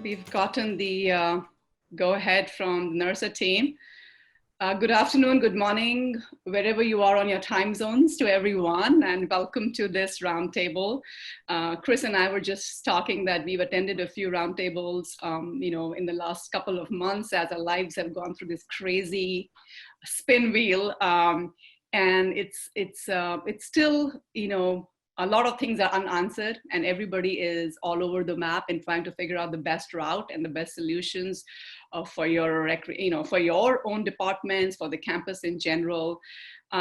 we've gotten the go-ahead from the NIRSA team. Good afternoon, good morning, wherever you are on your time zones to everyone, and welcome to this roundtable. Chris and I were just talking that we've attended a few roundtables, in the last couple of months as our lives have gone through this crazy spin wheel, and it's still, a lot of things are unanswered, and everybody is all over the map and trying to figure out the best route and the best solutions for your own departments, for the campus in general.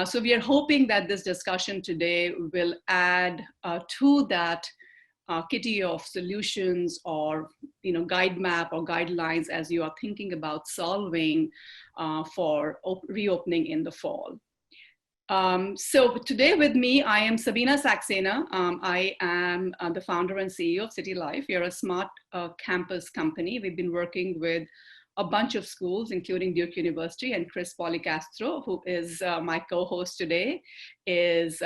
So we are hoping that this discussion today will add to that kitty of solutions or guide map or guidelines as you are thinking about solving for reopening in the fall. So today with me, I am Sabina Saksena. I am the founder and CEO of City Life. We are a smart campus company. We've been working with a bunch of schools, including Duke University, and Chris Poilicastro, who is my co-host today, is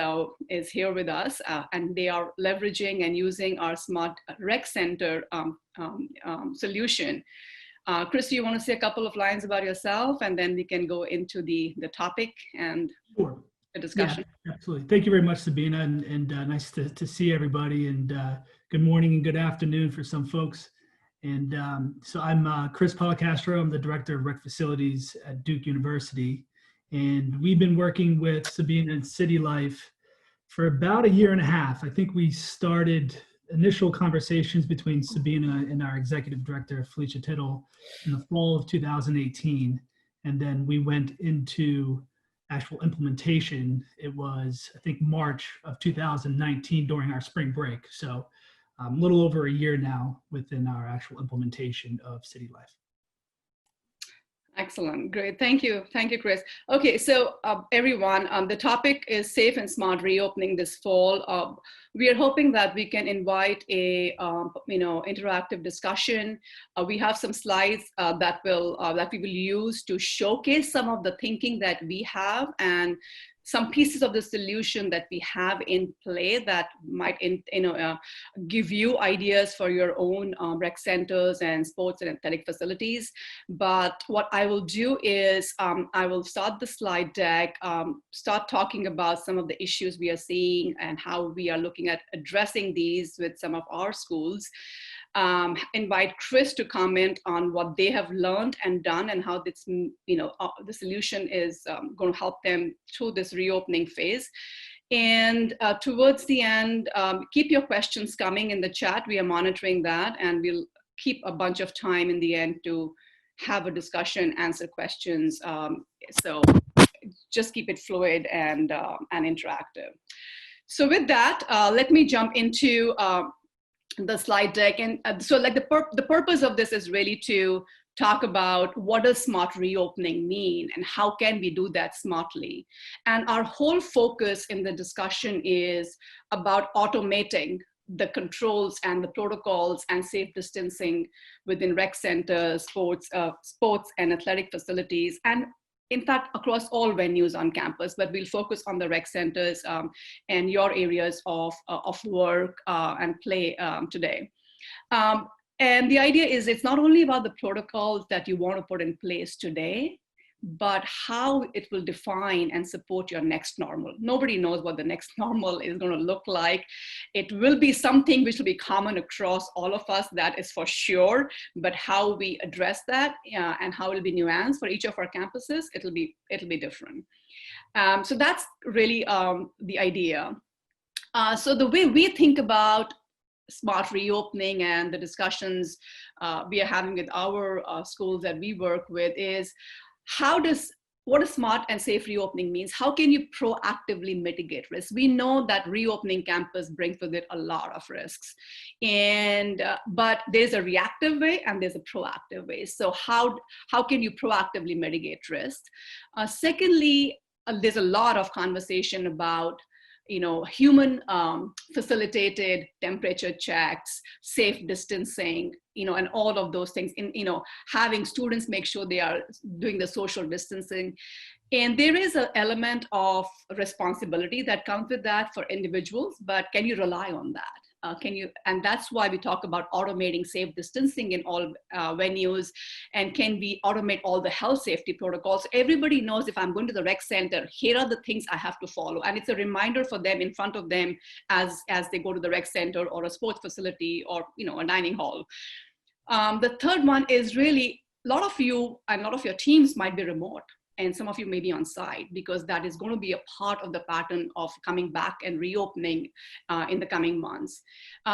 here with us, and they are leveraging and using our smart rec center solution. Chris, do you want to say a couple of lines about yourself, and then we can go into the topic and Sure. the discussion? Yeah, absolutely. Thank you very much, Sabina, and nice to see everybody, and good morning and good afternoon for some folks. And so I'm Chris Poilicastro. I'm the Director of Rec Facilities at Duke University, and we've been working with Sabina and City Life for about a year and a half. I think we started initial conversations between Sabina and our executive director, Felicia Tittle, in the fall of 2018. And then we went into actual implementation. It was, I think, March of 2019 during our spring break. So a little over a year now within our actual implementation of City Life. Excellent, great, thank you, Chris. Okay, so everyone, the topic is safe and smart reopening this fall. We are hoping that we can invite a interactive discussion. We have some slides that we will use to showcase some of the thinking that we have and some pieces of the solution that we have in play that might give you ideas for your own rec centers and sports and athletic facilities. But what I will do is I will start the slide deck, start talking about some of the issues we are seeing and how we are looking at addressing these with some of our schools. Invite Chris to comment on what they have learned and done and how this, the solution is going to help them through this reopening phase. And towards the end, keep your questions coming in the chat. We are monitoring that, and we'll keep a bunch of time in the end to have a discussion, answer questions. So just keep it fluid and interactive. So with that, let me jump into the slide deck. And so like the purpose of this is really to talk about what does smart reopening mean and how can we do that smartly. And our whole focus in the discussion is about automating the controls and the protocols and safe distancing within rec centers, sports and athletic facilities, and in fact, across all venues on campus, but we'll focus on the rec centers and your areas of work and play today. And the idea is it's not only about the protocols that you want to put in place today, but how it will define and support your next normal. Nobody knows what the next normal is going to look like. It will be something which will be common across all of us, that is for sure, but how we address that and how it will be nuanced for each of our campuses, it'll be different. So that's really the idea. So the way we think about smart reopening and the discussions we are having with our schools that we work with is, what a smart and safe reopening means. How can you proactively mitigate risks? We know that reopening campus brings with it a lot of risks, but there's a reactive way and there's a proactive way. So how can you proactively mitigate risks? Secondly, there's a lot of conversation about human facilitated temperature checks, safe distancing, and all of those things, having students make sure they are doing the social distancing. And there is an element of responsibility that comes with that for individuals, but can you rely on that? And that's why we talk about automating safe distancing in all venues, and can we automate all the health safety protocols? Everybody knows if I'm going to the rec center, here are the things I have to follow. And it's a reminder for them in front of them as they go to the rec center or a sports facility or, a dining hall. The third one is really, a lot of you and a lot of your teams might be remote, and some of you may be on site, because that is going to be a part of the pattern of coming back and reopening in the coming months.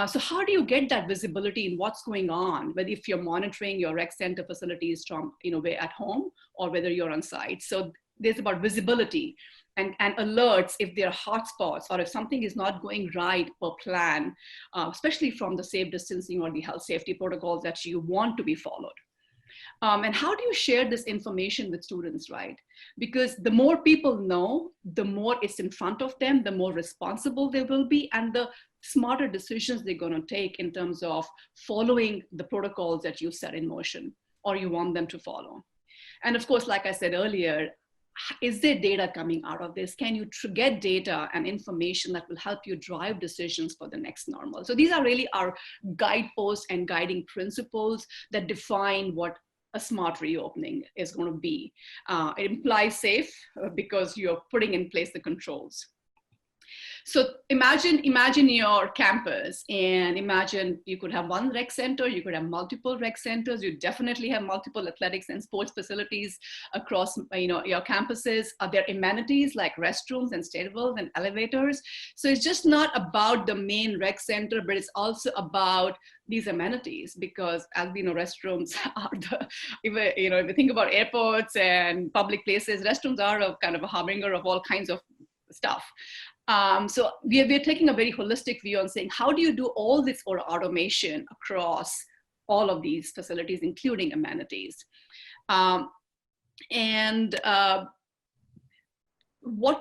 So how do you get that visibility in what's going on, whether if you're monitoring your rec center facilities from, at home, or whether you're on site? So there's about visibility and alerts if there are hotspots, or if something is not going right per plan, especially from the safe distancing or the health safety protocols that you want to be followed. And how do you share this information with students, right? Because the more people know, the more it's in front of them, the more responsible they will be, and the smarter decisions they're going to take in terms of following the protocols that you set in motion or you want them to follow. And of course, like I said earlier, is there data coming out of this? Can you get data and information that will help you drive decisions for the next normal? So these are really our guideposts and guiding principles that define what a smart reopening is going to be. It implies safe because you're putting in place the controls. So imagine your campus, and imagine you could have one rec center, you could have multiple rec centers, you definitely have multiple athletics and sports facilities across your campuses. Are there amenities like restrooms and stairwells and elevators? So it's just not about the main rec center, but it's also about these amenities, because as we know, restrooms are if you think about airports and public places, restrooms are a kind of a harbinger of all kinds of stuff. So we're taking a very holistic view on saying, how do you do all this automation across all of these facilities, including amenities? What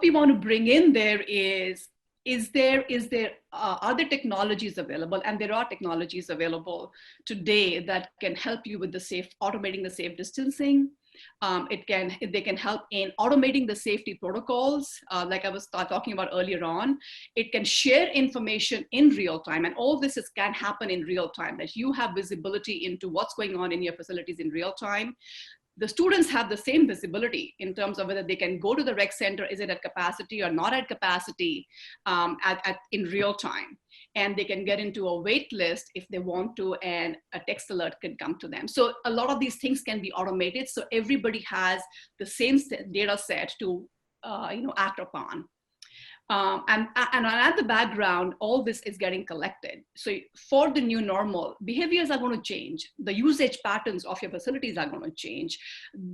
we want to bring in there are there technologies available? And there are technologies available today that can help you with automating the safe distancing. They can help in automating the safety protocols, like I was talking about earlier on. It can share information in real time, and all this can happen in real time, that you have visibility into what's going on in your facilities in real time. The students have the same visibility in terms of whether they can go to the rec center, is it at capacity or not at capacity, in real time. And they can get into a wait list if they want to, and a text alert can come to them. So a lot of these things can be automated, so everybody has the same data set to act upon. And at the background, all this is getting collected. So for the new normal, behaviors are going to change. The usage patterns of your facilities are going to change.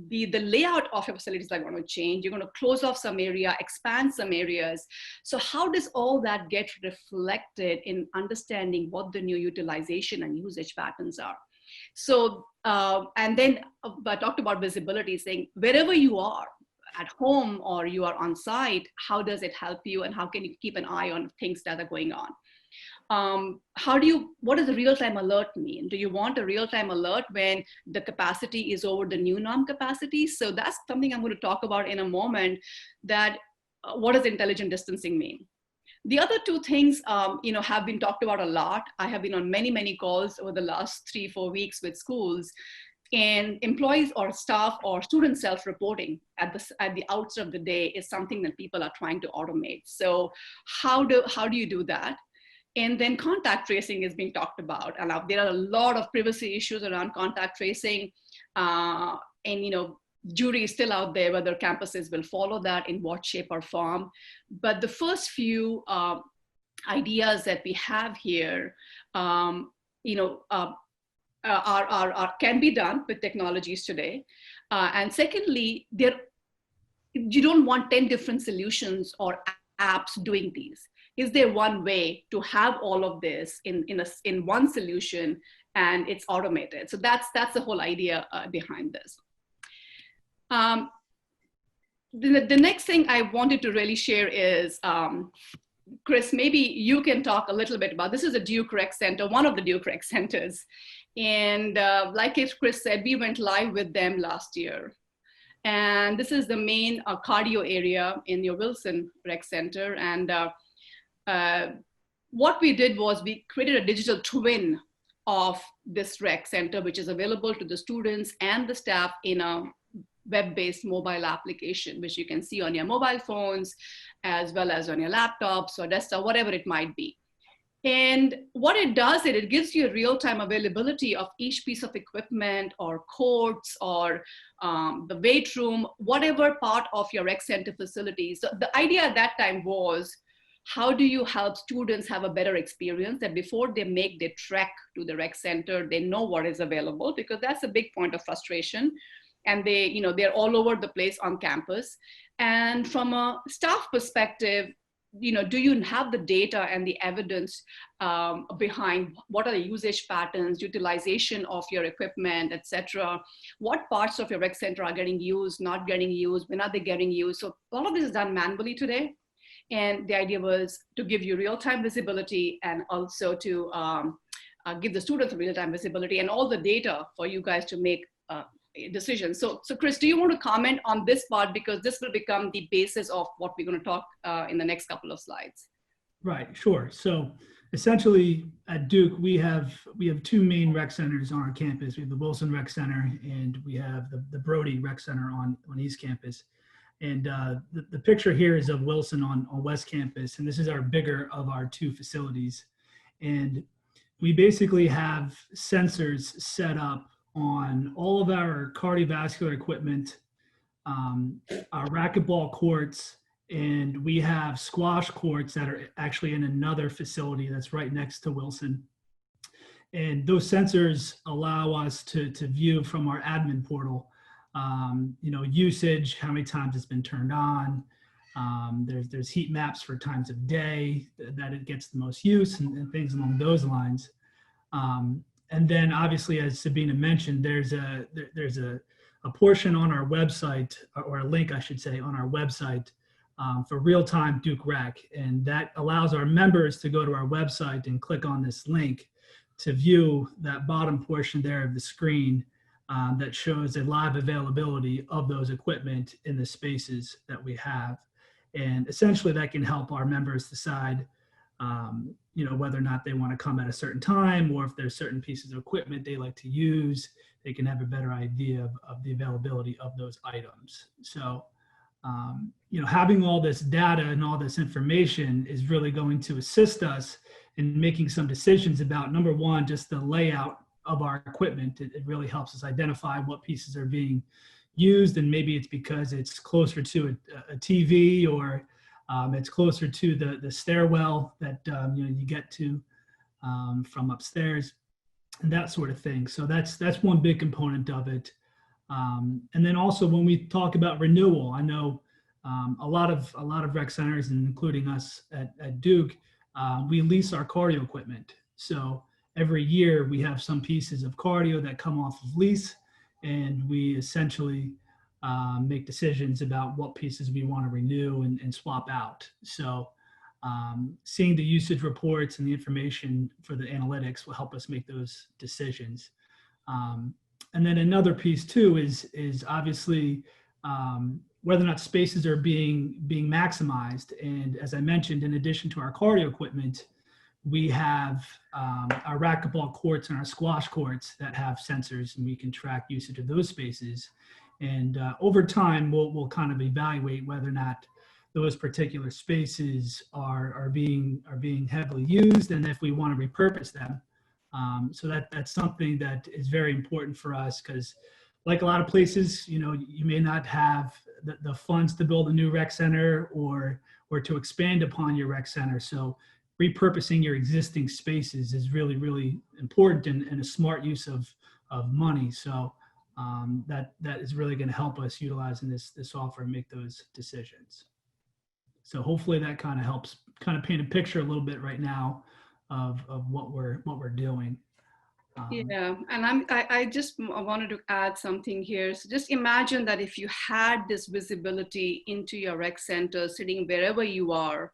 The layout of your facilities are going to change. You're going to close off some area, expand some areas. So how does all that get reflected in understanding what the new utilization and usage patterns are? So, and then I talked about visibility, saying wherever you are, at home or you are on site, how does it help you, and how can you keep an eye on things that are going on? What does a real-time alert mean? Do you want a real-time alert when the capacity is over the new norm capacity? So that's something I'm going to talk about in a moment, that what does intelligent distancing mean? The other two things, have been talked about a lot. I have been on many, many calls over the last 3-4 weeks with schools. And employees or staff or student self-reporting at the outset of the day is something that people are trying to automate. So how do you do that? And then contact tracing is being talked about. And there are a lot of privacy issues around contact tracing. Jury is still out there whether campuses will follow that, in what shape or form. But the first few ideas that we have here, can be done with technologies today. And secondly, you don't want 10 different solutions or apps doing these. Is there one way to have all of this in one solution, and it's automated? So that's the whole idea behind this. The next thing I wanted to really share is, Chris, maybe you can talk a little bit about, this is a Duke Rec Center, one of the Duke Rec Centers. And like Chris said, we went live with them last year. And this is the main cardio area in your Wilson Rec Center. And what we did was we created a digital twin of this rec center, which is available to the students and the staff in a web-based mobile application, which you can see on your mobile phones, as well as on your laptops or desktop, whatever it might be. And what it does, it gives you a real-time availability of each piece of equipment or courts or the weight room, whatever part of your rec center facilities. So the idea at that time was, how do you help students have a better experience, that before they make their trek to the rec center, they know what is available, because that's a big point of frustration. And they, you know, they're all over the place on campus. And from a staff perspective, you know, do you have the data and the evidence behind what are the usage patterns, utilization of your equipment, etc. What parts of your rec center are getting used, not getting used, when are they getting used? So all of this is done manually today. And the idea was to give you real-time visibility, and also to give the students real-time visibility and all the data for you guys to make decisions. So Chris, do you want to comment on this part? Because this will become the basis of what we're going to talk in the next couple of slides. Right, sure. So essentially at Duke, we have two main rec centers on our campus. We have the Wilson Rec Center, and we have the Brody Rec Center on East Campus. And the picture here is of Wilson on West Campus, and this is our bigger of our two facilities. And we basically have sensors set up on all of our cardiovascular equipment, our racquetball courts, and we have squash courts that are actually in another facility that's right next to Wilson. And those sensors allow us to view from our admin portal, you know, usage, how many times it's been turned on. There's heat maps for times of day that it gets the most use, and things along those lines. And then obviously, as Sabina mentioned, there's a portion on our website, or a link, I should say, on our website for real-time Duke Rec. And that allows our members to go to our website and click on this link to view that bottom portion there of the screen that shows a live availability of those equipment in the spaces that we have. And essentially that can help our members decide you know, whether or not they want to come at a certain time, or if there's certain pieces of equipment they like to use, they can have a better idea of the availability of those items. So, you know, having all this data and all this information is really going to assist us in making some decisions about, number one, just the layout of our equipment. It really helps us identify what pieces are being used, and maybe it's because it's closer to a TV, or it's closer to the stairwell that you know, you get to from upstairs, and that sort of thing. So that's one big component of it. And then also when we talk about renewal, I know a lot of rec centers, and including us at Duke, we lease our cardio equipment. So every year we have some pieces of cardio that come off of lease, and we essentially make decisions about what pieces we want to renew and swap out. So seeing the usage reports and the information for the analytics will help us make those decisions. And then another piece too is obviously whether or not spaces are being maximized. And as I mentioned, in addition to our cardio equipment, we have our racquetball courts and our squash courts that have sensors, and we can track usage of those spaces. And over time, we'll kind of evaluate whether or not those particular spaces are being heavily used, and if we want to repurpose them. So that's something that is very important for us, because like a lot of places, you know, you may not have the funds to build a new rec center or to expand upon your rec center. So repurposing your existing spaces is really, really important, and a smart use of money. So that is really going to help us utilizing this software and make those decisions. So hopefully that kind of helps kind of paint a picture a little bit right now of what we're doing. Yeah, and I just wanted to add something here. So just imagine that if you had this visibility into your rec center sitting wherever you are,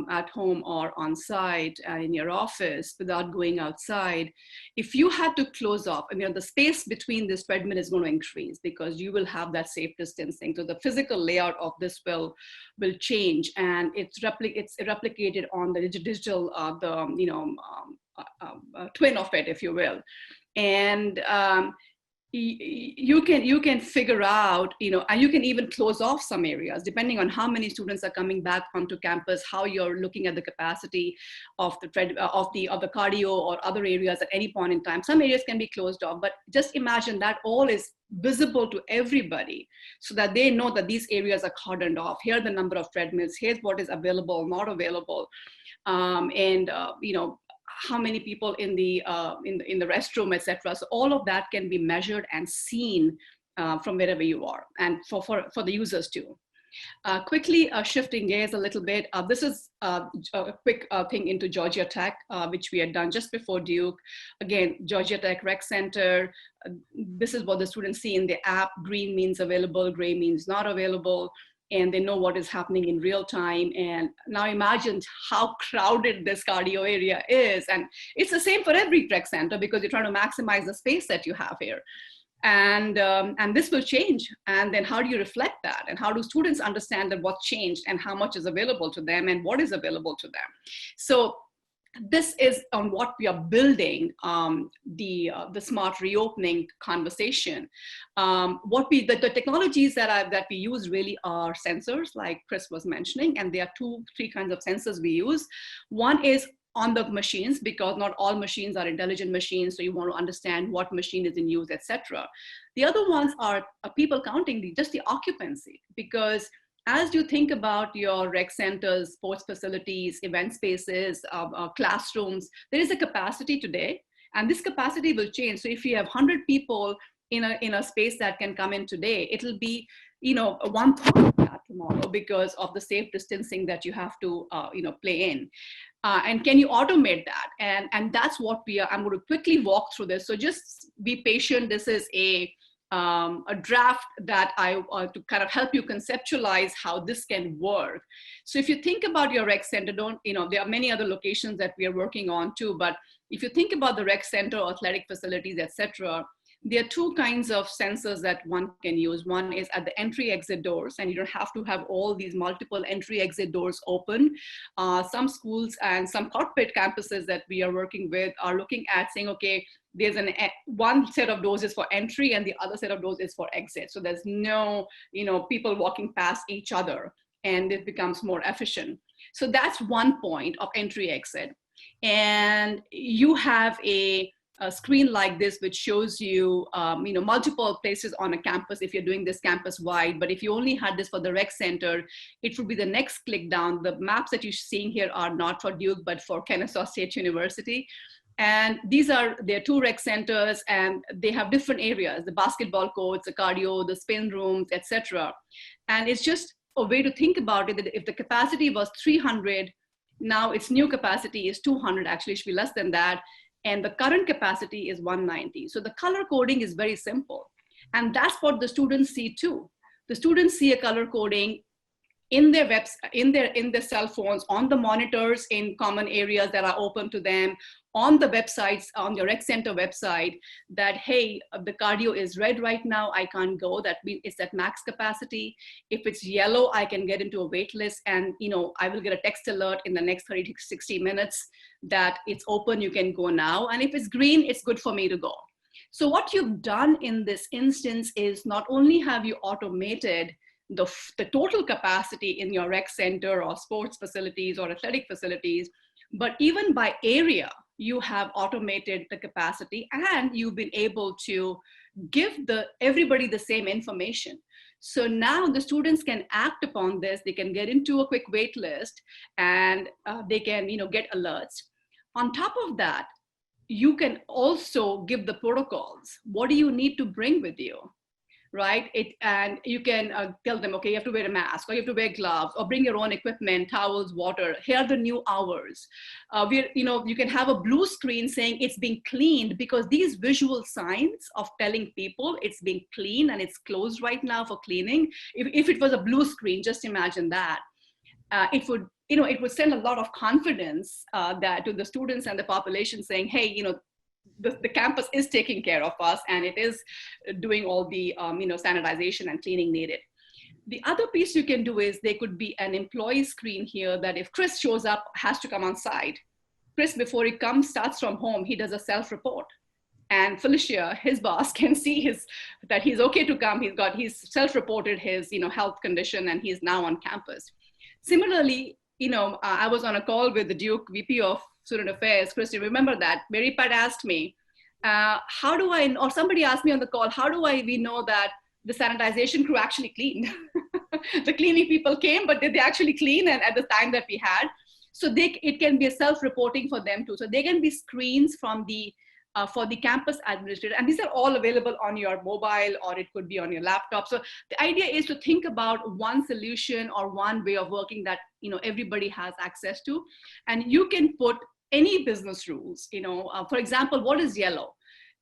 at home or on site in your office without going outside, if you had to close off, the space between this treadmill is going to increase because you will have that safe distancing. So the physical layout of this will change, and it's replicated on the digital, twin of it, if you will. And you can figure out, and you can even close off some areas depending on how many students are coming back onto campus, how you're looking at the capacity of the cardio or other areas at any point in time. Some areas can be closed off, but just imagine that all is visible to everybody so that they know that these areas are cordoned off. Here are the number of treadmills. Here's what is available, not available, how many people in the restroom, etc. So all of that can be measured and seen from wherever you are, and for the users too. Quickly shifting gears a little bit, this is a quick thing into Georgia Tech, which we had done just before Duke. Again, Georgia Tech Rec Center, this is what the students see in the app. Green means available, gray means not available, and they know what is happening in real time. And now imagine how crowded this cardio area is. And it's the same for every rec center because you're trying to maximize the space that you have here. And this will change. And then how do you reflect that? And how do students understand that what changed and how much is available to them and what is available to them? So this is on what we are building the smart reopening conversation. The technologies that we use really are sensors, like Chris was mentioning, and there are three kinds of sensors we use. One is on the machines, because not all machines are intelligent machines, so you want to understand what machine is in use, etc. The other ones are people counting just the occupancy, because as you think about your rec centers, sports facilities, event spaces, classrooms, there is a capacity today, and this capacity will change. So if you have 100 people in a space that can come in today, it'll be, 1/3 of that tomorrow because of the safe distancing that you have to, play in. And can you automate that? And that's what I'm going to quickly walk through this. So just be patient. This is a draft that to kind of help you conceptualize how this can work. So if you think about your rec center, there are many other locations that we are working on too, but if you think about the rec center, athletic facilities, etc., there are two kinds of sensors that one can use. One is at the entry exit doors, and you don't have to have all these multiple entry exit doors open. Some schools and some corporate campuses that we are working with are looking at saying, okay, there's one set of doors is for entry and the other set of doors is for exit. So there's no, people walking past each other, and it becomes more efficient. So that's one point of entry exit. And you have a screen like this, which shows you, multiple places on a campus if you're doing this campus wide. But if you only had this for the rec center, it would be the next click down. The maps that you're seeing here are not for Duke, but for Kennesaw State University. And there are two rec centers, and they have different areas, the basketball courts, the cardio, the spin rooms, etc. And it's just a way to think about it, that if the capacity was 300, now its new capacity is 200, actually it should be less than that. And the current capacity is 190. So the color coding is very simple. And that's what the students see too. The students see a color coding in their in their cell phones, on the monitors in common areas that are open to them, on the websites, on the rec center website, that, hey, the cardio is red right now, I can't go, that means it's at max capacity. If it's yellow, I can get into a wait list, and I will get a text alert in the next 30 to 60 minutes that it's open, you can go now. And if it's green, it's good for me to go. So what you've done in this instance is not only have you automated the total capacity in your rec center or sports facilities or athletic facilities, but even by area, you have automated the capacity, and you've been able to give everybody the same information. So now the students can act upon this. They can get into a quick wait list, and they can get alerts. On top of that, you can also give the protocols. What do you need to bring with you? Right? And you can tell them, okay, you have to wear a mask, or you have to wear gloves, or bring your own equipment, towels, water. Here are the new hours. You can have a blue screen saying it's being cleaned, because these visual signs of telling people it's being cleaned and it's closed right now for cleaning. If it was a blue screen, just imagine that. it would, it would send a lot of confidence that to the students and the population saying, hey, the campus is taking care of us and it is doing all the, sanitization and cleaning needed. The other piece you can do is there could be an employee screen here that if Chris shows up, has to come on site. Chris, before he comes, starts from home, he does a self-report. And Felicia, his boss, can see that he's okay to come. He's self-reported his, health condition and he's now on campus. Similarly, I was on a call with the Duke VP of Student Affairs, Chris, you remember that? Mary Pat asked me, how do I, or somebody asked me on the call, how do we know that the sanitization crew actually cleaned? The cleaning people came, but did they actually clean and at the time that we had? So it can be a self-reporting for them too. So there can be screens from for the campus administrator, and these are all available on your mobile or it could be on your laptop. So the idea is to think about one solution or one way of working that everybody has access to, and you can put any business rules. For example, what is yellow?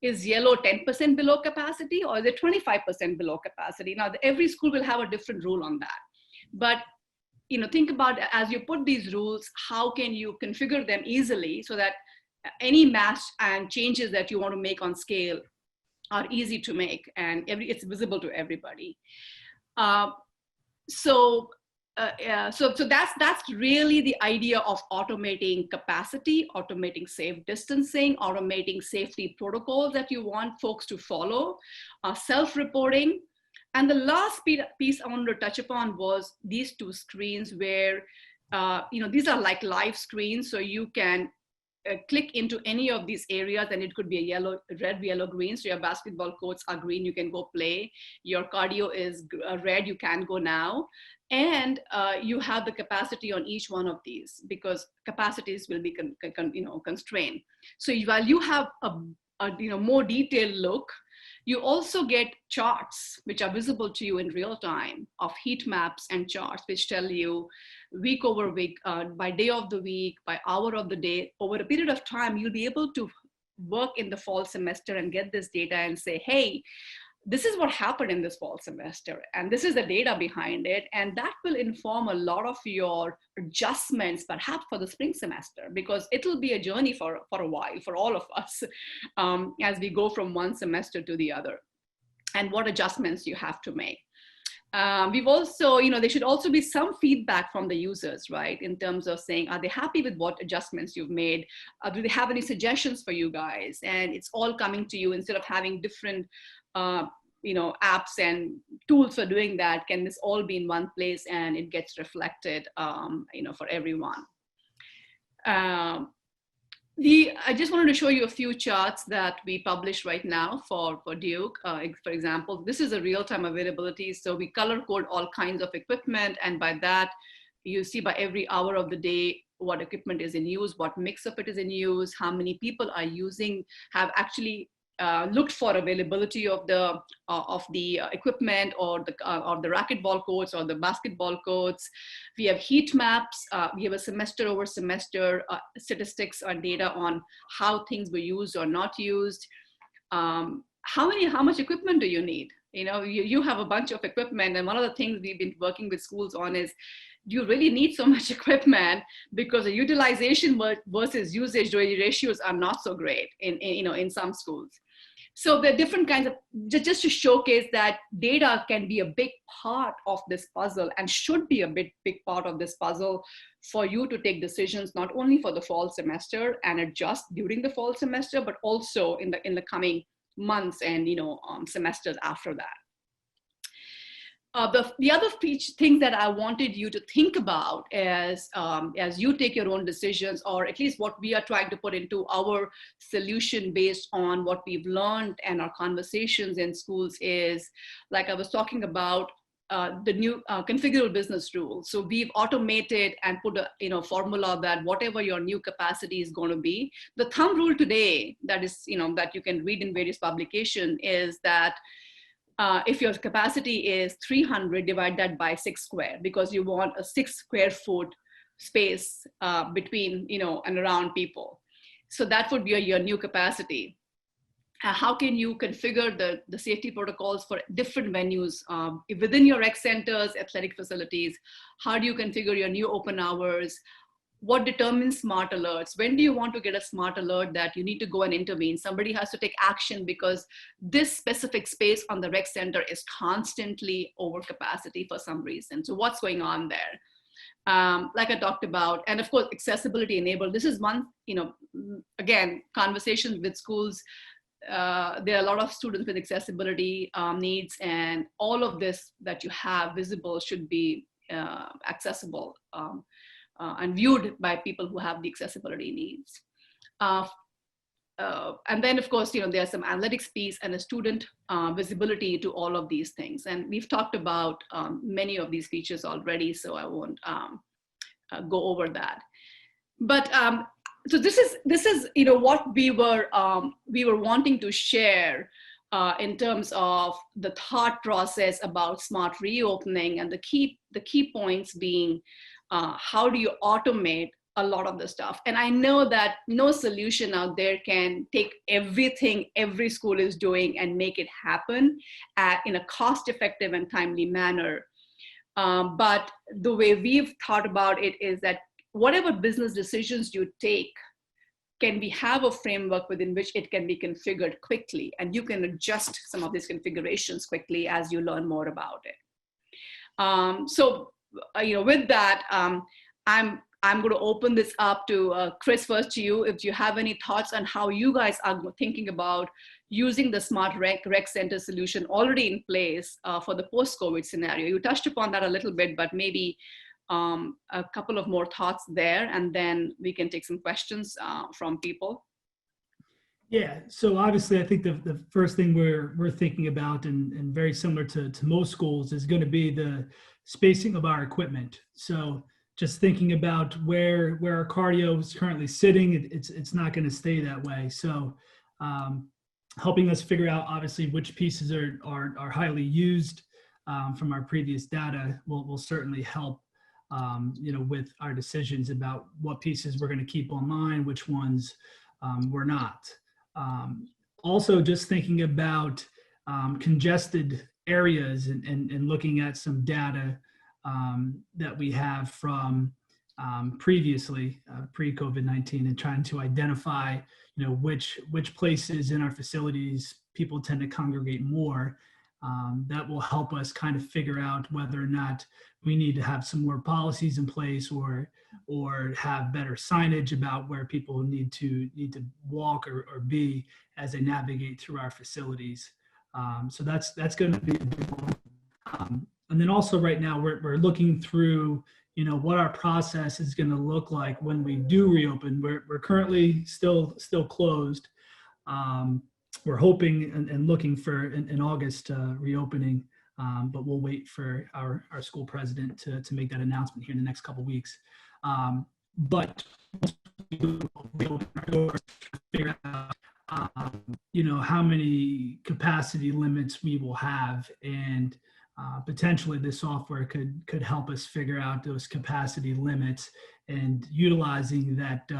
Is yellow 10% below capacity or is it 25% below capacity? Now, every school will have a different rule on that. But think about as you put these rules, how can you configure them easily so that any mass and changes that you want to make on scale are easy to make and it's visible to everybody. So that's really the idea of automating capacity, automating safe distancing, automating safety protocols that you want folks to follow, self-reporting. And the last piece I wanted to touch upon was these two screens where, these are like live screens. So you can click into any of these areas and it could be a red, yellow, green. So your basketball courts are green, you can go play. Your cardio is red, you can go now. And you have the capacity on each one of these because capacities will be constrained. So while you have a more detailed look, you also get charts which are visible to you in real time of heat maps and charts which tell you week over week, by day of the week, by hour of the day, over a period of time, you'll be able to work in the fall semester and get this data and say, hey, this is what happened in this fall semester, and this is the data behind it. And that will inform a lot of your adjustments, perhaps for the spring semester, because it'll be a journey for a while, for all of us, as we go from one semester to the other, and what adjustments you have to make. We've also, there should also be some feedback from the users, right? In terms of saying, are they happy with what adjustments you've made? Do they have any suggestions for you guys? And it's all coming to you instead of having different apps and tools for doing that. Can this all be in one place and it gets reflected, for everyone? I just wanted to show you a few charts that we publish right now for Duke. For example, this is a real-time availability. So we color code all kinds of equipment. And by that, you see by every hour of the day, what equipment is in use, what mix of it is in use, how many people are using, have actually looked for availability of the equipment or the racquetball courts or the basketball courts. We have heat maps. We have a semester over semester statistics or data on how things were used or not used. How much equipment do you need? You have a bunch of equipment, and one of the things we've been working with schools on is, do you really need so much equipment? Because the utilization versus usage ratios are not so great in some schools. So there are different kinds of, just to showcase that data can be a big part of this puzzle and should be a big part of this puzzle for you to take decisions, not only for the fall semester and adjust during the fall semester, but also in the coming months and semesters after that. The other thing that I wanted you to think about as you take your own decisions, or at least what we are trying to put into our solution based on what we've learned and our conversations in schools, is, like I was talking about, the new configurable business rules. So we've automated and put a formula that whatever your new capacity is going to be. The thumb rule today that is that you can read in various publications is that if your capacity is 300, divide that by 6 square, because you want a 6 square foot space between and around people. So that would be your new capacity. How can you configure the safety protocols for different venues within your rec centers, athletic facilities? How do you configure your new open hours? What determines smart alerts? When do you want to get a smart alert that you need to go and intervene? Somebody has to take action because this specific space on the rec center is constantly over capacity for some reason. So what's going on there? Like I talked about, and of course, accessibility enabled. This is one, again, conversations with schools. There are a lot of students with accessibility needs, and all of this that you have visible should be accessible and viewed by people who have the accessibility needs. And then, of course, there's some analytics piece and a student visibility to all of these things. And we've talked about many of these features already, so I won't go over that. But so this is what we were wanting to share in terms of the thought process about smart reopening, and the key points being how do you automate a lot of the stuff. And I know that no solution out there can take everything every school is doing and make it happen in a cost-effective and timely manner. But the way we've thought about it is that whatever business decisions you take, can we have a framework within which it can be configured quickly, and you can adjust some of these configurations quickly as you learn more about it. So with that, I'm going to open this up to Chris, first to you. If you have any thoughts on how you guys are thinking about using the smart rec center solution already in place for the post-COVID scenario. You touched upon that a little bit, but maybe a couple of more thoughts there, and then we can take some questions from people. Yeah, so obviously I think the first thing we're thinking about, and very similar to most schools, is going to be the spacing of our equipment. So just thinking about where our cardio is currently sitting, it's not going to stay that way. So helping us figure out obviously which pieces are highly used from our previous data will certainly help with our decisions about what pieces we're going to keep online, which ones we're not. Also just thinking about congested areas and looking at some data that we have from previously pre-COVID-19, and trying to identify which places in our facilities people tend to congregate more. That will help us kind of figure out whether or not we need to have some more policies in place, or have better signage about where people need to walk or be as they navigate through our facilities. So that's going to be a big one. And then also right now we're looking through what our process is going to look like when we do reopen. We're currently still closed. We're hoping and looking for an August reopening, but we'll wait for our school president to make that announcement here in the next couple of weeks. But we open our doors to figure out how many capacity limits we will have, and potentially this software could help us figure out those capacity limits, and utilizing that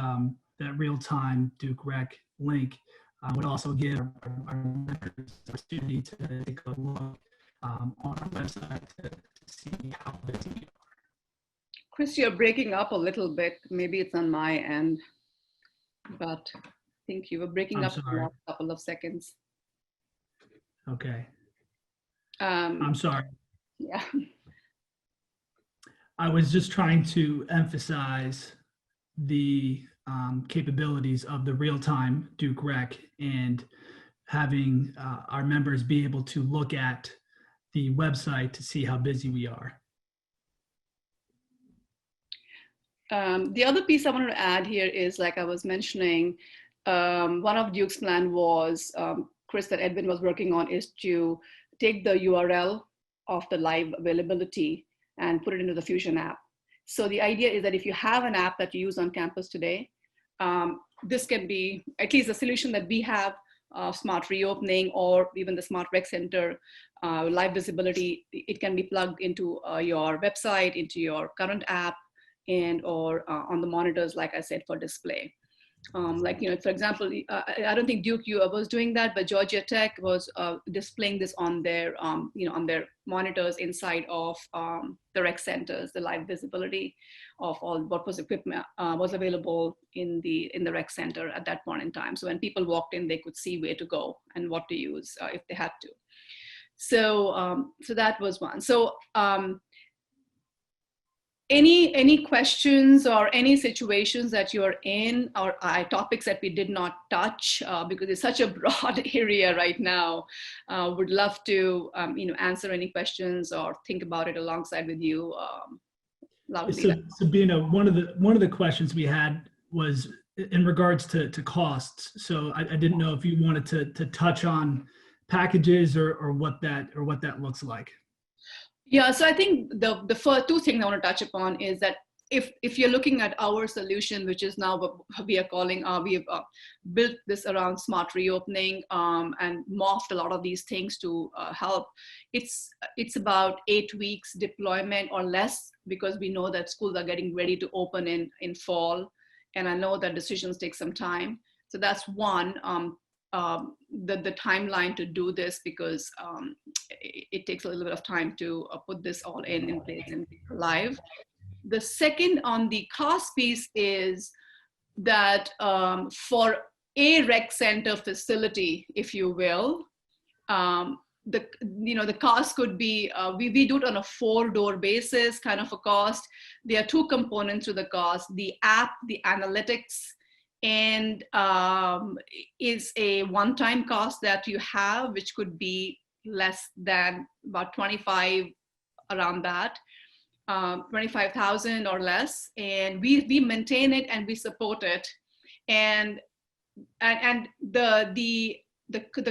real-time Duke Rec link would also give our members the opportunity to take a look on our website to see how busy we are. Chris, you're breaking up a little bit. Maybe it's on my end, but I think you were breaking up for the last couple of seconds. Okay. I'm sorry. Yeah. I was just trying to emphasize the capabilities of the real-time Duke Rec, and having our members be able to look at the website to see how busy we are. The other piece I wanted to add here is, like I was mentioning, one of Duke's plan was, Chris, that Edwin was working on, is to take the URL of the live availability and put it into the Fusion app. So the idea is that if you have an app that you use on campus today, this can be, at least the solution that we have, smart reopening, or even the smart rec center live visibility, it can be plugged into your website, into your current app, and or on the monitors, like I said, for display. Like, for example, I don't think Duke U was doing that, but Georgia Tech was displaying this on their, on their monitors inside of the rec centers, the live visibility of all what was equipment was available in the rec center at that point in time. So when people walked in, they could see where to go and what to use if they had to. So, so that was one. So, any questions or any situations that you're in, or topics that we did not touch because it's such a broad area right now? Would love to answer any questions or think about it alongside with you. Loudly. So, Sabina, one of the questions we had was in regards to costs. So I didn't know if you wanted to touch on packages or what that looks like. Yeah, so I think the first two things I want to touch upon is that if you're looking at our solution, which is now what we are calling, we have built this around smart reopening and morphed a lot of these things to help. It's about 8 weeks deployment or less, because we know that schools are getting ready to open in fall, and I know that decisions take some time. So that's one. The timeline to do this, because it takes a little bit of time to put this all in place and live. The second on the cost piece is that for a rec center facility, if you will, the cost could be, we do it on a 4-door basis kind of a cost. There are two components to the cost: the app, the analytics, and is a one-time cost that you have, which could be less than about 25, around that, 25,000 or less. And we maintain it and we support it. And the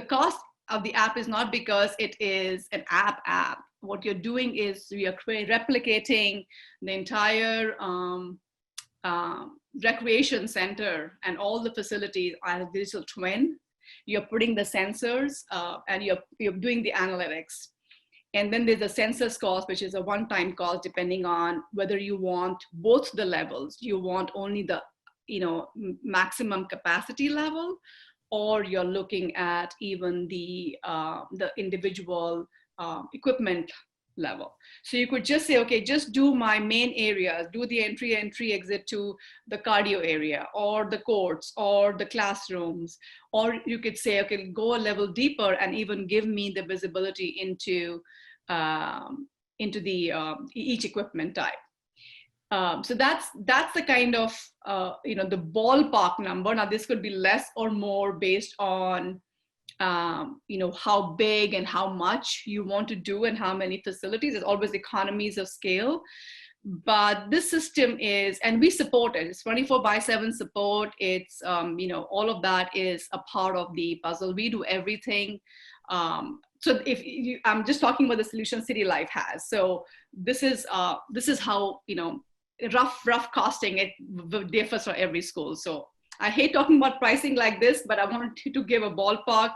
cost of the app is not because it is an app. What you're doing is we are replicating the entire recreation center and all the facilities are a digital twin. You're putting the sensors and you're doing the analytics. And then there's a census cost, which is a one-time cost, depending on whether you want both the levels. You want only the maximum capacity level, or you're looking at even the individual equipment level. So you could just say, okay, just do my main areas, do the entry, exit to the cardio area, or the courts, or the classrooms. Or you could say, okay, go a level deeper and even give me the visibility into the each equipment type. So that's the kind of the ballpark number. Now this could be less or more based on how big and how much you want to do and how many facilities. There's always economies of scale, but this system is, and we support it. It's 24/7 support. It's all of that is a part of the puzzle. We do everything. So I'm just talking about the solution City Life has. So this is how rough costing. It differs for every school. So I hate talking about pricing like this, but I wanted to give a ballpark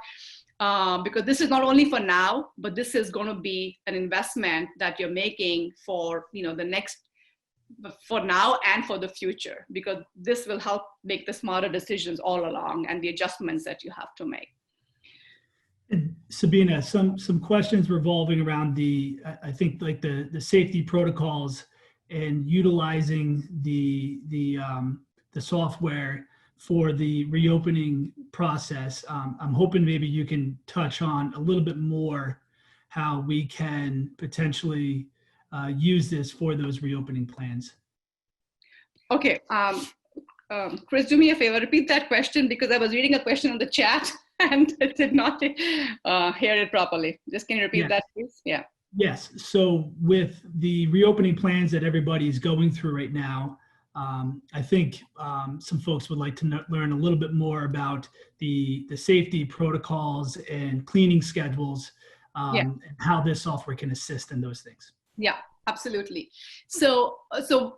because this is not only for now, but this is going to be an investment that you're making for for now and for the future, because this will help make the smarter decisions all along and the adjustments that you have to make. And Sabina, some questions revolving around I think like the safety protocols and utilizing the software for the reopening process. I'm hoping maybe you can touch on a little bit more how we can potentially use this for those reopening plans. Okay, Chris, do me a favor, repeat that question, because I was reading a question on the chat and did not hear it properly. Just can you repeat that, please? Yeah. Yes. So with the reopening plans that everybody's going through right now, I think some folks would like to learn a little bit more about the safety protocols and cleaning schedules, and how this software can assist in those things. Yeah, absolutely. So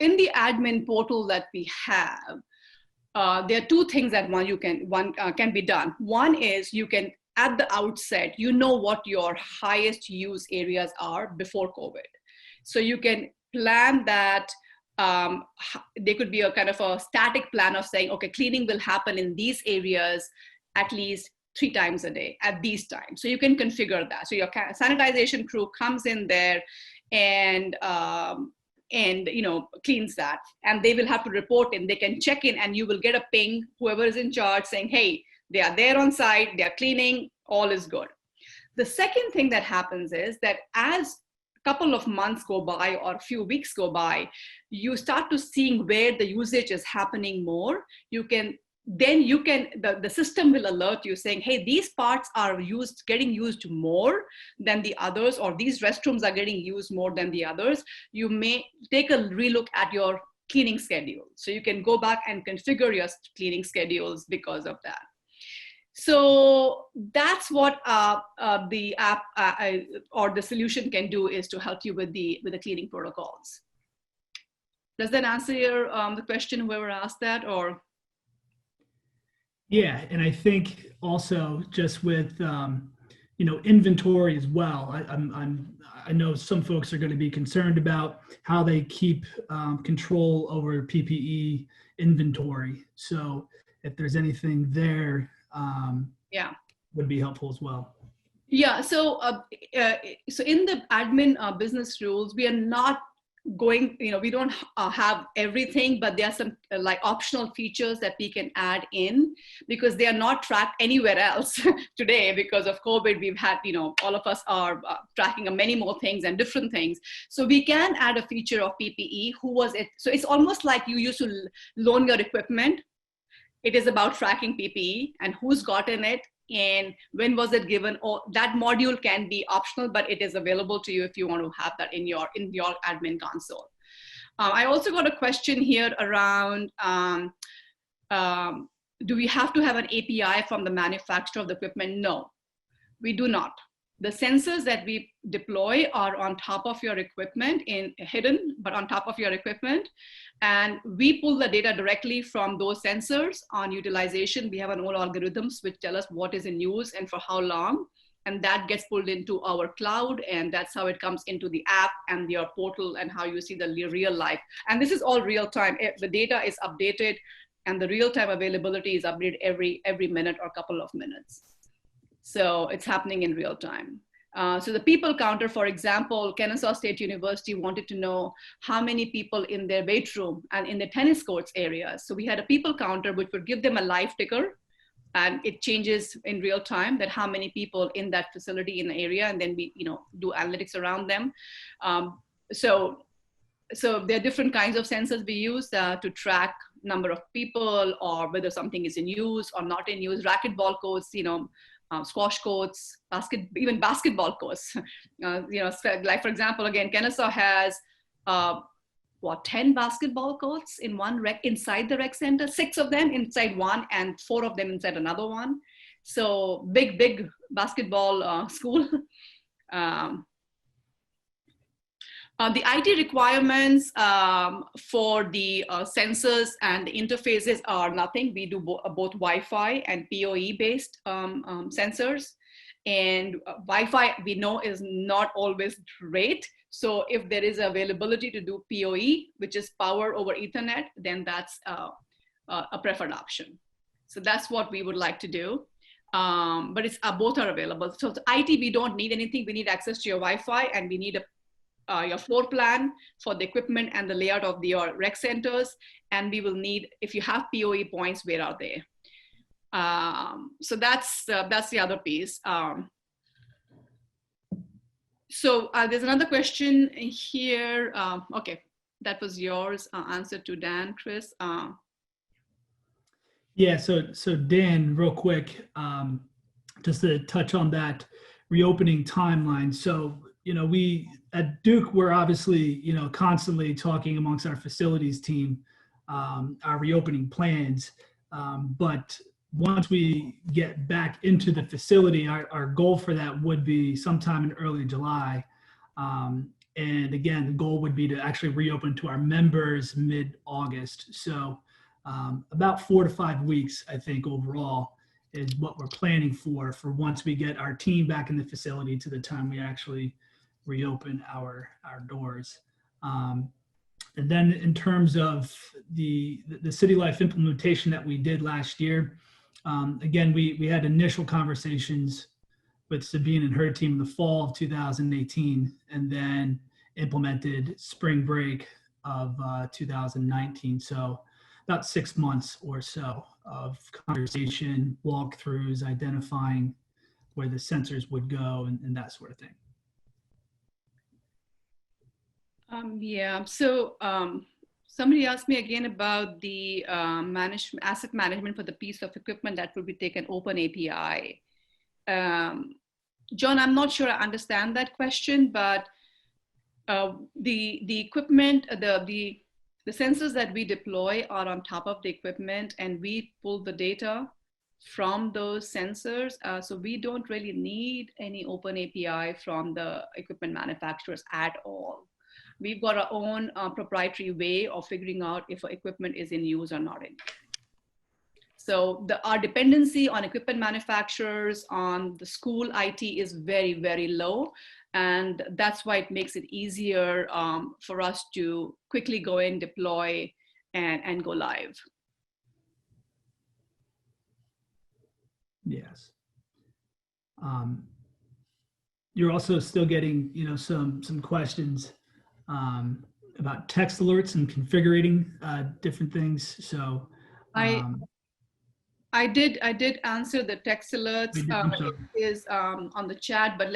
in the admin portal that we have, there are two things that can be done. One is you can, at the outset, what your highest use areas are before COVID. So you can plan that there could be a kind of a static plan of saying, okay, cleaning will happen in these areas at least 3 times a day at these times. So you can configure that. So your sanitization crew comes in there and cleans that, and they will have to report in. They can check in, and you will get a ping, whoever is in charge, saying, hey, they are there on site, they are cleaning, all is good. The second thing that happens is that as a couple of months go by or a few weeks go by, you start to seeing where the usage is happening more. The system will alert you saying, hey, these parts are getting used more than the others, or these restrooms are getting used more than the others. You may take a relook at your cleaning schedule. So you can go back and configure your cleaning schedules because of that. So that's what the app or the solution can do, is to help you with the cleaning protocols. Does that answer your the question, whoever asked that, or? Yeah, and I think also just with inventory as well. I know some folks are going to be concerned about how they keep control over PPE inventory. So if there's anything there, would be helpful as well. Yeah. So so in the admin business rules, we are not going, we don't have everything, but there are some like optional features that we can add in, because they are not tracked anywhere else today because of COVID. We've had, all of us are tracking many more things and different things. So we can add a feature of PPE. Who was it? So it's almost like you used to loan your equipment. It is about tracking PPE and who's gotten it and when was it given. Or that module can be optional, but it is available to you if you want to have that in your admin console. I also got a question here around, do we have to have an API from the manufacturer of the equipment? No, we do not. The sensors that we deploy are on top of your equipment, hidden, but on top of your equipment. And we pull the data directly from those sensors on utilization. We have an old algorithms which tell us what is in use and for how long. And that gets pulled into our cloud. And that's how it comes into the app and your portal and how you see the real life. And this is all real time. The data is updated and the real time availability is updated every minute or couple of minutes. So it's happening in real time. So the people counter, for example, Kennesaw State University wanted to know how many people in their weight room and in the tennis courts areas. So we had a people counter, which would give them a live ticker, and it changes in real time that how many people in that facility in the area, and then we do analytics around them. So there are different kinds of sensors we use to track number of people or whether something is in use or not in use. Racquetball courts, squash courts, even basketball courts. Like for example, again, Kennesaw has 10 basketball courts in one inside the rec center, 6 of them inside one and 4 of them inside another one. So big basketball school. The IT requirements for the sensors and the interfaces are nothing. We do both Wi-Fi and PoE based sensors. And Wi-Fi we know is not always great. So if there is availability to do PoE, which is power over Ethernet, then that's a preferred option. So that's what we would like to do. But both are available. So IT, we don't need anything. We need access to your Wi-Fi, and we need your floor plan for the equipment and the layout of your rec centers. And we will need, if you have PoE points, where are they? So that's the other piece. So there's another question here. Okay, that was yours. Answer to Dan, Chris. Yeah, so Dan, real quick, just to touch on that reopening timeline. So, we at Duke, we're obviously, constantly talking amongst our facilities team, our reopening plans. But once we get back into the facility, our goal for that would be sometime in early July. And again, the goal would be to actually reopen to our members mid-August. So about 4 to 5 weeks, I think, overall is what we're planning for once we get our team back in the facility to the time we actually reopen our doors. And then in terms of the City Life implementation that we did last year, again, we had initial conversations with Sabine and her team in the fall of 2018, and then implemented spring break of 2019. So about 6 months or so of conversation, walkthroughs, identifying where the sensors would go and that sort of thing. Yeah, so somebody asked me again about the asset management for the piece of equipment that will be taken open API. John, I'm not sure I understand that question, but the equipment, the sensors that we deploy are on top of the equipment, and we pull the data from those sensors. So we don't really need any open API from the equipment manufacturers at all. We've got our own proprietary way of figuring out if our equipment is in use or not in use. So our dependency on equipment manufacturers, on the school IT is very, very low. And that's why it makes it easier for us to quickly go in, deploy, and go live. Yes. You're also still getting, some questions about text alerts and configuring different things. So I did answer the text alerts. It is on the chat, but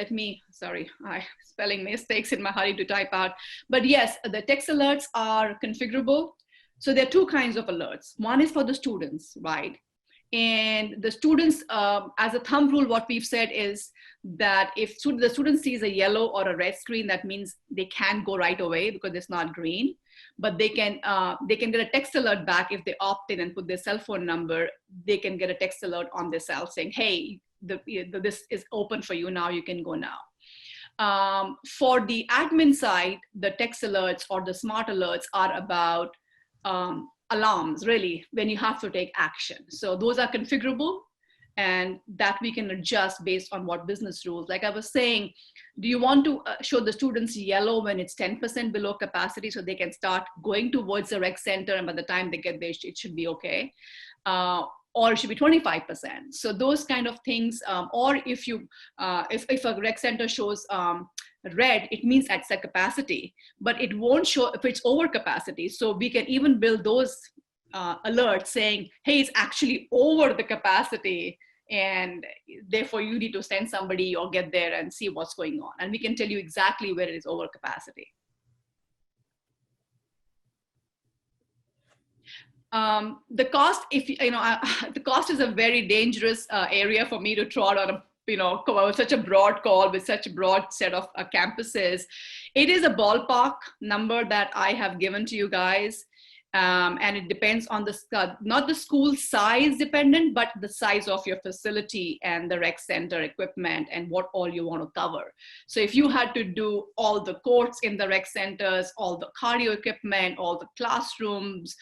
sorry, spelling mistakes in my hurry to type out. But yes, the text alerts are configurable. So there are two kinds of alerts. One is for the students, right? And the students, as a thumb rule, what we've said is that if the student sees a yellow or a red screen, that means they can't go right away because it's not green. But they can get a text alert back if they opt in and put their cell phone number. They can get a text alert on their cell saying, hey, this is open for you now, you can go now. For the admin side, the text alerts or the smart alerts are about alarms, really, when you have to take action. So those are configurable, and that we can adjust based on what business rules. Like I was saying, do you want to show the students yellow when it's 10% below capacity so they can start going towards the rec center, and by the time they get there, it should be okay? Or it should be 25%. So those kind of things, or if a rec center shows red, it means at set capacity, but it won't show if it's over capacity. So we can even build those alerts saying, hey, it's actually over the capacity, and therefore you need to send somebody or get there and see what's going on. And we can tell you exactly where it is over capacity. The cost, the cost is a very dangerous area for me to trot on such a broad call with such a broad set of campuses. It is a ballpark number that I have given to you guys. And it depends on not the school size dependent, but the size of your facility and the rec center equipment and what all you want to cover. So if you had to do all the courts in the rec centers, all the cardio equipment, all the classrooms,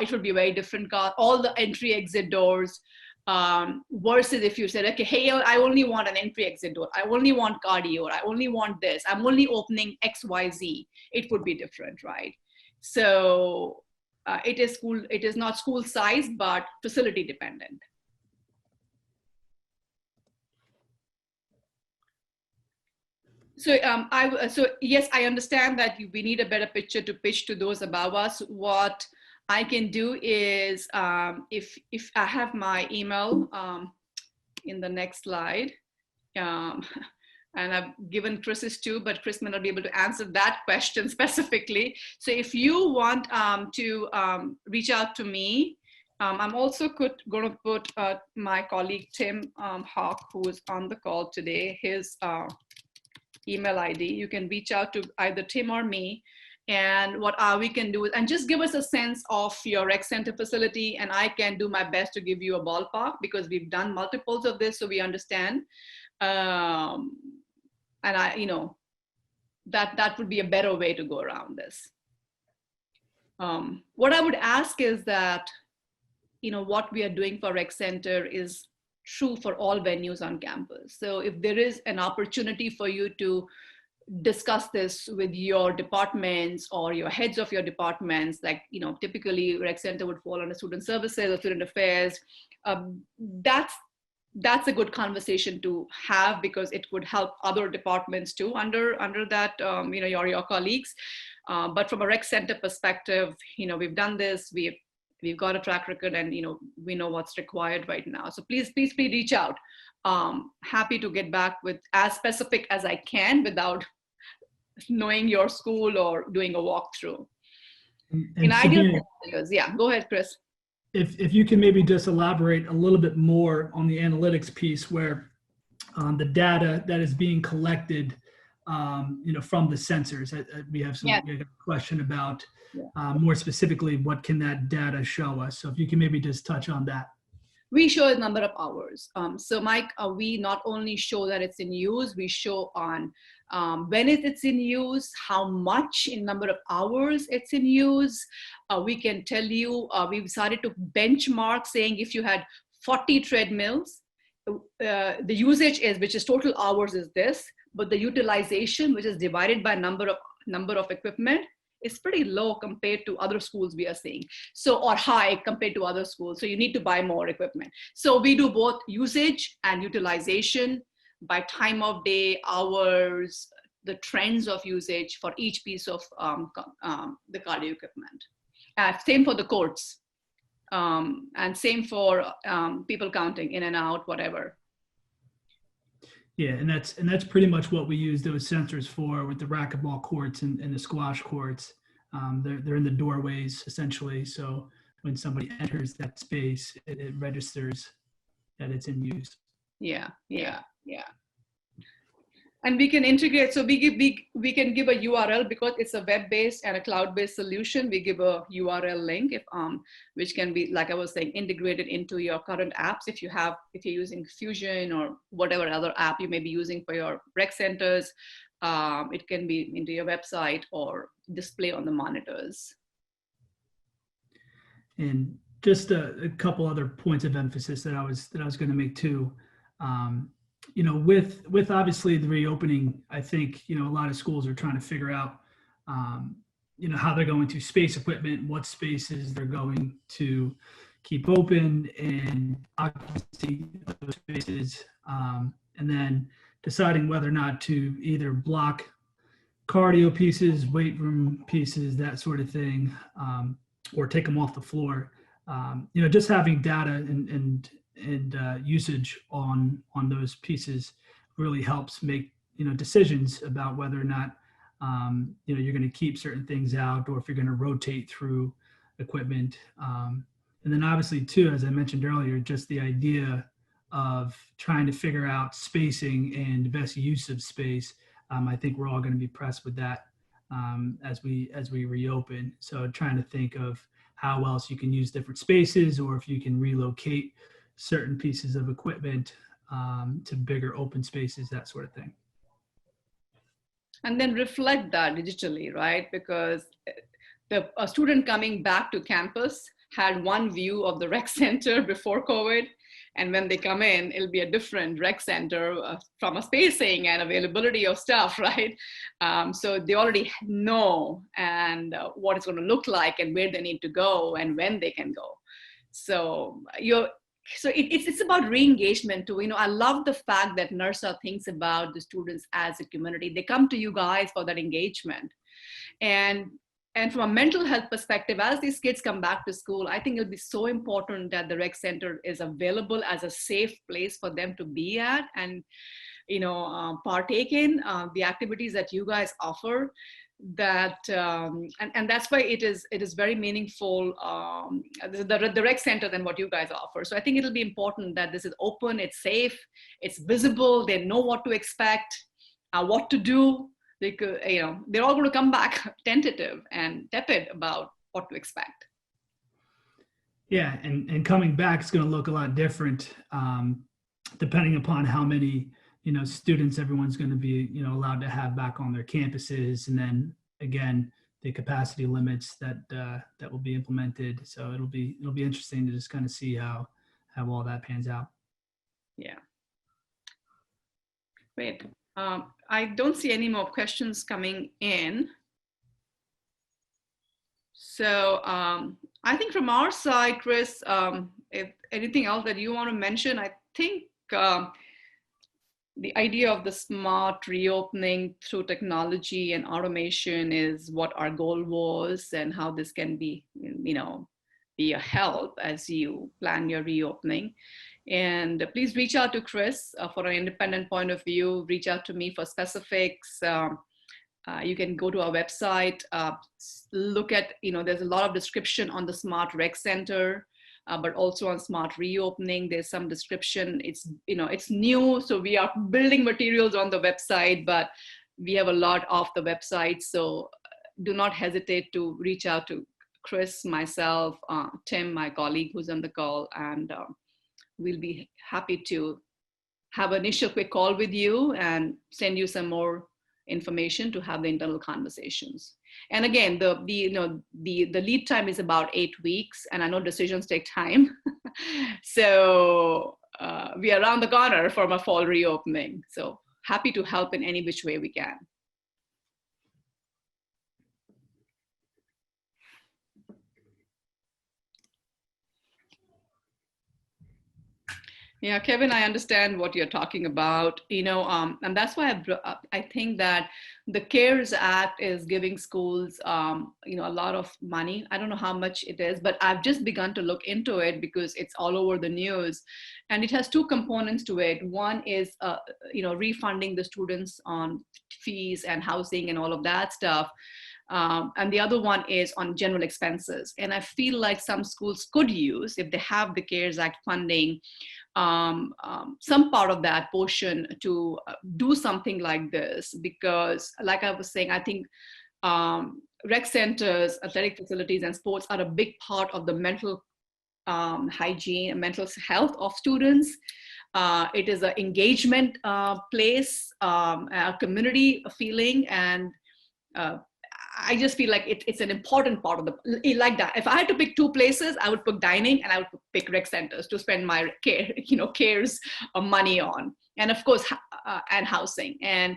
it would be a very different cost, all the entry exit doors, versus if you said, okay, hey, I only want an entry exit door, I only want cardio, I only want this, I'm only opening XYZ, it would be different, right? So it is not school size, but facility dependent. So yes, I understand that we need a better picture to pitch to those above us. What I can do is, if I have my email in the next slide, and I've given Chris's too, but Chris may not be able to answer that question specifically. So if you want to reach out to me, I'm also going to put my colleague Tim Hawk, who is on the call today, his email ID. You can reach out to either Tim or me. And what we can do is, and just give us a sense of your rec center facility, and I can do my best to give you a ballpark because we've done multiples of this, so we understand. And that would be a better way to go around this. What I would ask is that, what we are doing for rec center is true for all venues on campus. So if there is an opportunity for you to discuss this with your departments or your heads of your departments. Like, typically rec center would fall under student services or student affairs. That's a good conversation to have, because it would help other departments too under that, your colleagues. But from a rec center perspective, we've done this, we've got a track record, and we know what's required right now. So please reach out. Happy to get back with as specific as I can without knowing your school or doing a walkthrough. In ideal scenarios, yeah, go ahead, Chris. If you can maybe just elaborate a little bit more on the analytics piece, where the data that is being collected, from the sensors. We have some question about more specifically, what can that data show us? So if you can maybe just touch on that. We show a number of hours. So Mike, we not only show that it's in use, we show on when it's in use, how much in number of hours it's in use. We can tell you, we've started to benchmark, saying if you had 40 treadmills, the usage which is total hours is this, but the utilization, which is divided by number of equipment, is pretty low compared to other schools we are seeing. So, or high compared to other schools. So you need to buy more equipment. So we do both usage and utilization by time of day, hours, the trends of usage for each piece of the cardio equipment. Same for the courts, and same for people counting in and out, whatever. Yeah, and that's pretty much what we use those sensors for with the racquetball courts and the squash courts. They're in the doorways essentially. So when somebody enters that space, it registers that it's in use. Yeah. And we can integrate. So we can give a URL, because it's a web-based and a cloud-based solution. We give a URL link, which can be, like I was saying, integrated into your current apps. If you're using Fusion or whatever other app you may be using for your rec centers, it can be into your website or display on the monitors. And just a couple other points of emphasis that I was going to make too. With obviously the reopening, I think, a lot of schools are trying to figure out, how they're going to space equipment, what spaces they're going to keep open, and occupancy of those spaces, and then deciding whether or not to either block cardio pieces, weight room pieces, that sort of thing, or take them off the floor. Just having data and usage on those pieces really helps make decisions about whether or not you're going to keep certain things out, or if you're going to rotate through equipment. And then obviously too, as I mentioned earlier, just the idea of trying to figure out spacing and the best use of space. I think we're all going to be pressed with that as we reopen. So trying to think of how else you can use different spaces, or if you can relocate certain pieces of equipment to bigger open spaces, that sort of thing. And then reflect that digitally, right? Because a student coming back to campus had one view of the rec center before COVID. And when they come in, it'll be a different rec center from a spacing and availability of stuff, right? So they already know and what it's going to look like and where they need to go and when they can go. So it's about re-engagement too. I love the fact that NIRSA thinks about the students as a community. They come to you guys for that engagement. And from a mental health perspective, as these kids come back to school, I think it'll be so important that the rec center is available as a safe place for them to be at and, partake in the activities that you guys offer. That and that's why it is very meaningful, the rec center than what you guys offer. So I think it'll be important that this is open, it's safe, it's visible, they know what to expect, what to do. Because they're all going to come back tentative and tepid about what to expect. Yeah, and coming back is going to look a lot different depending upon how many students everyone's going to be allowed to have back on their campuses, and then again the capacity limits that will be implemented. So it'll be interesting to just kind of see how all that pans out. Yeah, great. I don't see any more questions coming in. So I think from our side, Chris, if anything else that you want to mention, I think the idea of the smart reopening through technology and automation is what our goal was, and how this can be, be a help as you plan your reopening. And please reach out to Chris for an independent point of view. Reach out to me for specifics. You can go to our website, look at, there's a lot of description on the Smart Rec Center, but also on smart reopening. There's some description. It's, it's new, so we are building materials on the website, but we have a lot off the website. So do not hesitate to reach out to Chris, myself, Tim, my colleague who's on the call, and we'll be happy to have an initial quick call with you and send you some more information to have the internal conversations. And again, the lead time is about 8 weeks, and I know decisions take time. So we are around the corner from a fall reopening. So happy to help in any which way we can. Yeah, Kevin, I understand what you're talking about, and that's why I think that the CARES Act is giving schools, a lot of money. I don't know how much it is, but I've just begun to look into it because it's all over the news, and it has two components to it. One is, refunding the students on fees and housing and all of that stuff. And the other one is on general expenses. And I feel like some schools could use, if they have the CARES Act funding, some part of that portion to do something like this, because like I was saying, I think rec centers, athletic facilities, and sports are a big part of the mental hygiene and mental health of students. It is an engagement place, a community feeling, and I just feel like it's an important part of like that. If I had to pick two places, I would pick dining and I would pick rec centers to spend my CARES money on, and of course, and housing. And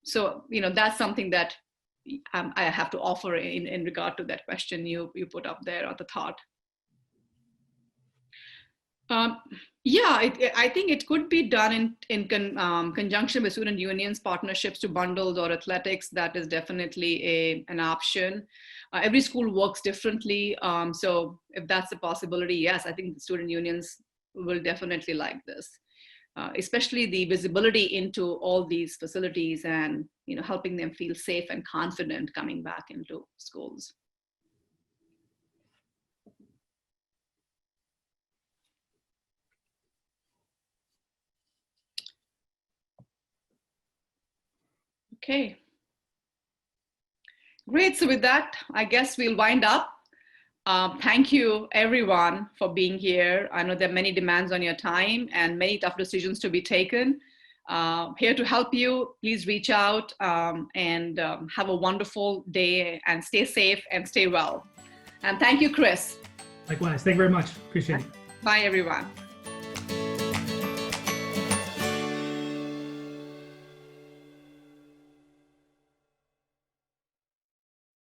so, that's something that I have to offer in regard to that question you put up there, or the thought. Yeah, I think it could be done in conjunction with student unions, partnerships to bundles or athletics. That is definitely an option. Every school works differently. So if that's a possibility, yes, I think the student unions will definitely like this, especially the visibility into all these facilities and, helping them feel safe and confident coming back into schools. Okay, great. So with that, I guess we'll wind up. Thank you, everyone, for being here. I know there are many demands on your time and many tough decisions to be taken. Here to help you. Please reach out and have a wonderful day, and stay safe and stay well. And thank you, Chris. Likewise. Thank you very much. Appreciate it. Bye, everyone.